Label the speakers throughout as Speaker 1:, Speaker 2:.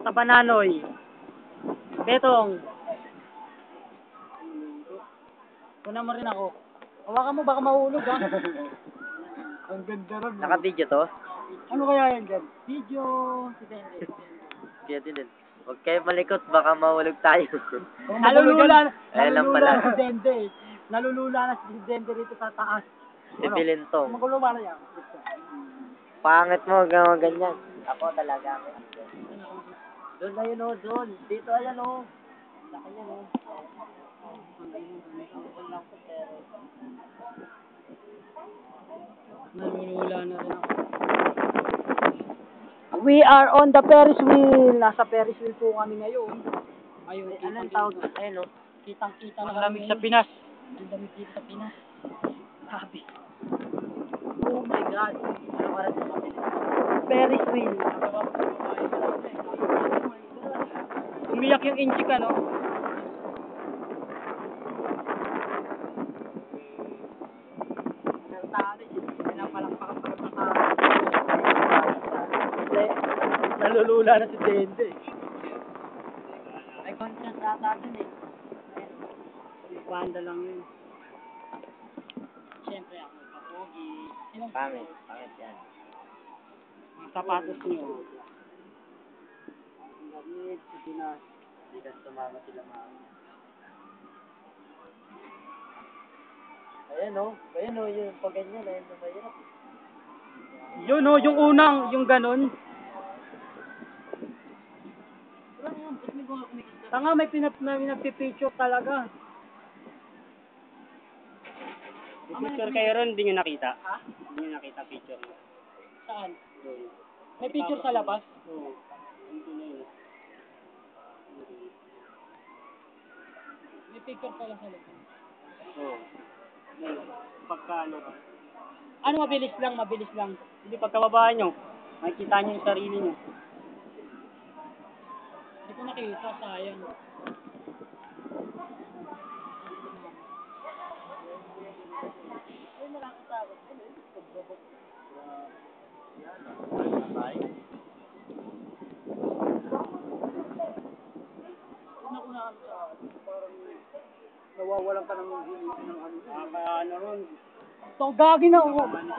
Speaker 1: Sa Bananoy. Betong. Kuna mo rin ako. Hawakan mo, baka mahulog ha. Ang ganda ron.
Speaker 2: Naka-video to?
Speaker 1: Ano kaya yan dyan? Video.
Speaker 2: Kaya din. Huwag kayo malikot, baka mahulog tayo.
Speaker 1: Nalulula
Speaker 2: Ayan lang pala.
Speaker 1: na si Dende. Nalulula na si Dende rito sa taas.
Speaker 2: Bibilin to.
Speaker 1: Magulo ba na yan?
Speaker 2: Pangit mo, ganyan. Ako talaga. Doon na yun o, doon. Dito, ayan o. Laki yan o.
Speaker 1: Nalulula na rin ako. We are on the Ferris wheel. Nasa Ferris wheel po kami ngayon. Ayun,
Speaker 2: Anong tawag? Ayun o.
Speaker 1: Kitang-kita na lamig sa Pinas. Ang lamig dito sa Pinas. Sabi. Oh my God.
Speaker 2: Ano oras na kami?
Speaker 1: Ferris wheel. Umiyak yung inchik ano. Nalulula na si Dende.
Speaker 2: Ay, content ata dun eh.
Speaker 1: Banda lang yun. Siyempre ako kapogi.
Speaker 2: Pangit yan.
Speaker 1: Ang sapatos nyo. Ang lamig sa Pinas.
Speaker 2: Hindi kasi tumama sila mama. Ayan o. Ayan o, yung pag ganyan. Ayan na mahirap.
Speaker 1: Yun o, yung unang, yung ganun. Tanga, may pinagpipicture talaga.
Speaker 3: Picture kayo ron, hindi nyo nakita?
Speaker 1: Ha?
Speaker 3: Hindi nyo nakita picture mo?
Speaker 1: Saan?
Speaker 3: Doon.
Speaker 1: May picture sa labas?
Speaker 3: Oo. Hindi na yun.
Speaker 1: May picture pala sa labas.
Speaker 3: Oo. Pagka ano ron.
Speaker 1: Ano, mabilis lang.
Speaker 3: Hindi, pagkababa nyo, makikita nyo yung sarili nyo.
Speaker 1: Hindi ko nakita, sayang.
Speaker 3: Nawawalan ka ng ano. Kaya ano ron.
Speaker 1: So, gagi na.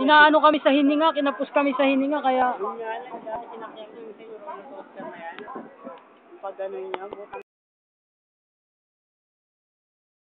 Speaker 1: Inaano kami sa hininga, kinapos kami sa hininga, kaya...
Speaker 3: Yung nga lang, dati sinakyan ko yung sa Oscar na yan. Pag ano niya,